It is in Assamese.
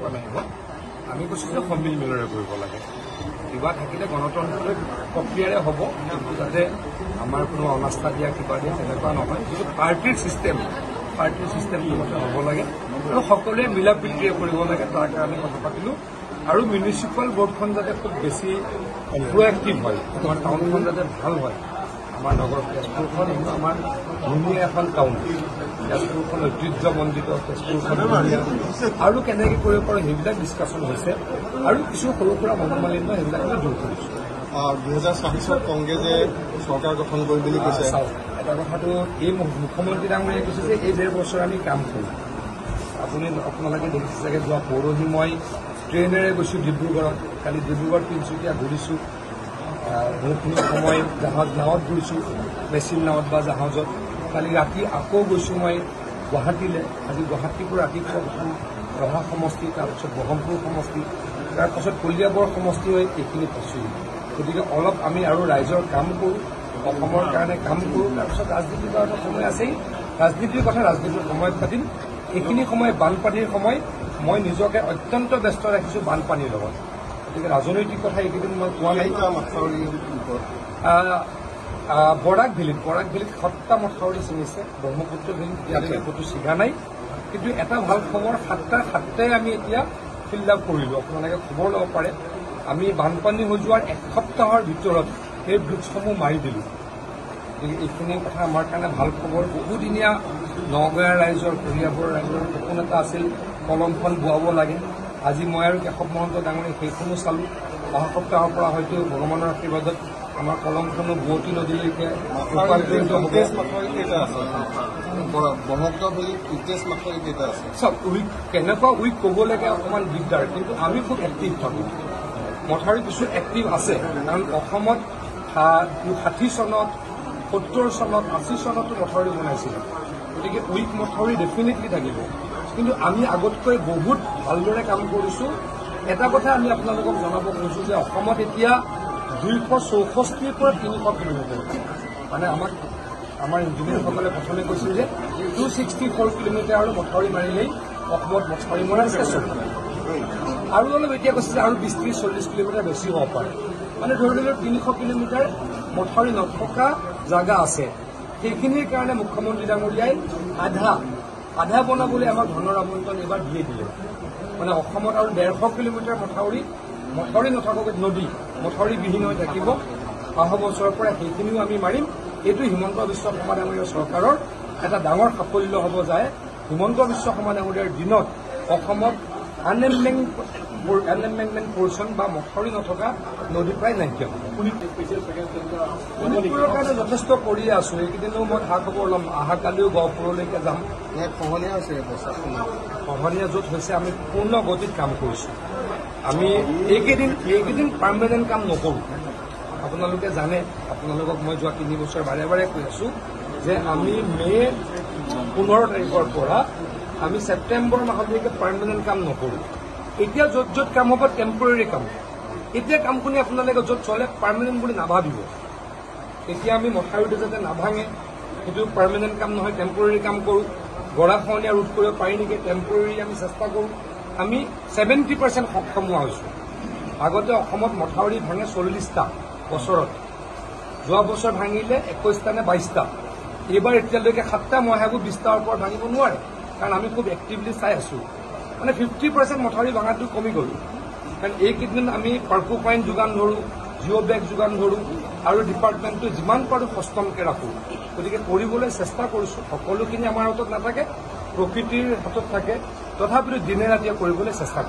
পৰা নাহিব আমি কৈছোঁ যে সমিল মিলৰে কৰিব লাগে কিবা থাকিলে গণতন্ত্ৰ প্ৰক্ৰিয়াৰে হ'ব যাতে আমাৰ কোনো অনাস্থা দিয়া কিবা দিয়া তেনেকুৱা নহয় কিন্তু পাৰ্টিৰ ছিষ্টেমটো মতে হ'ব লাগে আৰু সকলোৱে মিলা প্ৰীতিৰে কৰিব লাগে তাৰ কাৰণে কথা পাতিলোঁ আৰু মিউনিচিপাল বৰ্ডখন যাতে খুব বেছি প্ৰ'এক্টিভ হয় আমাৰ টাউনখন যাতে ভাল হয় আমাৰ নগৰ তেজপুৰখন আমাৰ ধুনীয়া এখন টাউন তেজপুৰখন ঐতিহ্যমণ্ডিত তেজপুৰখন ধুনীয়া আৰু কেনেকৈ কৰিব পাৰোঁ সেইবিলাক ডিছকাশ্যন হৈছে আৰু কিছু সৰু সুৰা মনোমালিন্য সেইবিলাক আমি দূৰ কৰিছোঁ 2024 কংগ্ৰেছে চৰকাৰ গঠন কৰিম বুলি কৈছে এটা কথাটো এই মুখ্যমন্ত্ৰী ডাঙৰীয়াই কৈছে যে এই 1.5 বছৰ আমি কাম কৰিম আপোনালোকে দেখিছে চাগে যোৱা পৰহি মই ট্ৰেইনেৰে গৈছোঁ ডিব্ৰুগড়ত কালি ডিব্ৰুগড় তিনিচুকীয়া ঘূৰিছোঁ বহুখিনি সময় নাৱত ঘূৰিছোঁ মেচিন নাৱত বা জাহাজত কালি ৰাতি আকৌ গৈছোঁ মই গুৱাহাটীলৈ আজি গুৱাহাটীৰ পৰা ৰাতিপুৱা ৰহা সমষ্টি তাৰপিছত ব্ৰহ্মপুৰ সমষ্টি তাৰপাছত কলিয়াবৰ সমষ্টি হৈ এইখিনি পাইছোঁ গতিকে অলপ আমি আৰু ৰাইজৰ কাম কৰোঁ অসমৰ কাৰণে কাম কৰোঁ তাৰপিছত ৰাজনীতিৰ কাৰণে সময় আছেই ৰাজনীতিৰ কথা ৰাজনীতিৰ সময়ত পাতিম এইখিনি সময় বানপানীৰ সময় মই নিজকে অত্যন্ত ব্যস্ত ৰাখিছোঁ বানপানীৰ লগত গতিকে ৰাজনৈতিক কথা এইকেইদিন মই কোৱা নাই বৰাক ভেলীত 7টা মথাউৰি ছিঙিছে ব্ৰহ্মপুত্ৰ ভেলীত ইয়ালৈকে ক'তো ছিগা নাই কিন্তু এটা ভাল খবৰ 7টাই আমি এতিয়া ফিল আপ কৰিলোঁ আপোনালোকে খবৰ ল'ব পাৰে আমি বানপানী হৈ যোৱাৰ 1 সপ্তাহৰ ভিতৰত সেই ব্ৰিজসমূহ মাৰি দিলোঁ গতিকে এইখিনি কথা আমাৰ কাৰণে ভাল খবৰ বহুদিনীয়া নগঞা ৰাইজৰ কলিয়াবৰ ৰাইজৰ সপোন এটা আছিল কলমখন বোৱাব লাগে আজি মই আৰু কেশৱ মহন্ত ডাঙৰীয়ে সেইখনো চালোঁ অহা সপ্তাহৰ পৰা হয়তো ভগৱানৰ আশীৰ্বাদত আমাৰ কলমখনো বুৱতী নদীলৈকে ৰূপান্তৰিত হ'ব চব কেনেকুৱা উইক ক'বলৈকে অকণমান দিগদাৰ কিন্তু আমি খুব এক্টিভ থাকোঁ মথাউৰি কিছু এক্টিভ আছে কাৰণ অসমত 60 চনত 70 চনত 80 চনতো মথাউৰি বনাইছিলে গতিকে উইক মথাউৰি ডেফিনেটলি থাকিব কিন্তু আমি আগতকৈ বহুত ভালদৰে কাম কৰিছোঁ এটা কথা আমি আপোনালোকক জনাব কৈছোঁ যে অসমত এতিয়া 264 পৰা 300 কিলোমিটাৰ মানে আমাৰ ইঞ্জিনিয়াৰসকলে প্ৰথমে কৈছিল যে 264 কিলোমিটাৰ আৰু মথাউৰি মাৰিলেই অসমত মথাউৰি মৰা চেষ্টা হ'ব আৰু অলপ এতিয়া কৈছে যে আৰু 20-40 কিলোমিটাৰ বেছি হ'ব পাৰে মানে ধৰি লওক 300 কিলোমিটাৰ মথাউৰি নথকা জাগা আছে সেইখিনিৰ কাৰণে মুখ্যমন্ত্ৰী ডাঙৰীয়াই আধা বনাবলৈ আমাক ধনৰ আমন্ত্ৰণ এইবাৰ দিয়ে দিলে মানে অসমত আৰু 150 কিলোমিটাৰ মথাউৰি নথকাকৈ নদী মথাউৰিবিহীন হৈ থাকিব অহা বছৰৰ পৰা সেইখিনিও আমি মাৰিম এইটো হিমন্ত বিশ্ব শৰ্মা ডাঙৰীয়াৰ চৰকাৰৰ এটা ডাঙৰ সাফল্য হ'ব যায় হিমন্ত বিশ্ব শৰ্মা ডাঙৰীয়াৰ দিনত অসমত আনএম্বেংকমেণ্ট পৰ্চন বা মথাউৰি নথকা নদী প্ৰায় নাইকিয়া হ'ব শোণিতপুৰৰ কাৰণে যথেষ্ট কৰিয়ে আছোঁ এইকেইদিনো মই খা খবৰ ল'ম অহাকালিও গহপুৰলৈকে যাম খহনীয়া য'ত হৈছে আমি পূৰ্ণ গতিত কাম কৰিছোঁ আমি এইকেইদিন পাৰ্মানেণ্ট কাম নকৰোঁ আপোনালোকে জানে আপোনালোকক মই যোৱা 3 বছৰ বাৰে বাৰে কৈ আছোঁ যে আমি মে' 15 তাৰিখৰ পৰা আমি ছেপ্টেম্বৰ মাহলৈকে পাৰ্মানেণ্ট কাম নকৰোঁ এতিয়া য'ত কাম হ'ব টেম্পৰেৰী কাম এতিয়া কামখিনি আপোনালোকে য'ত চলে পাৰ্মানেণ্ট বুলি নাভাবিব এতিয়া আমি মথাউৰিটো যাতে নাভাঙে সেইটো পাৰ্মানেণ্ট কাম নহয় টেম্পৰেৰী কাম কৰোঁ গৰাখহনীয়া ৰোধ কৰিব পাৰি নেকি টেম্পৰেৰী আমি চেষ্টা কৰোঁ আমি 70% সক্ষম হোৱা হৈছোঁ আগতে অসমত মথাউৰি ভাঙে 40টা বছৰত যোৱা বছৰ ভাঙিলে 21টা নে 22টা এইবাৰ এতিয়ালৈকে 7টা মই ভাবোঁ 20টাৰ ওপৰত ভাঙিব নোৱাৰে কাৰণ আমি খুব এক্টিভলি চাই আছোঁ মানে 50% মথাউৰি ভাঙাটো কমি গ'ল কাৰণ এইকেইদিন আমি পাৰ্কোপাইন যোগান ধৰোঁ জিঅ' বেগ যোগান ধৰোঁ আৰু ডিপাৰ্টমেণ্টটো যিমান পাৰোঁ সষ্টমকৈ ৰাখোঁ গতিকে কৰিবলৈ চেষ্টা কৰিছোঁ সকলোখিনি আমাৰ হাতত নাথাকে প্ৰকৃতিৰ হাতত থাকে তথাপিতো দিনে ৰাতিয়ে কৰিবলৈ চেষ্টা কৰোঁ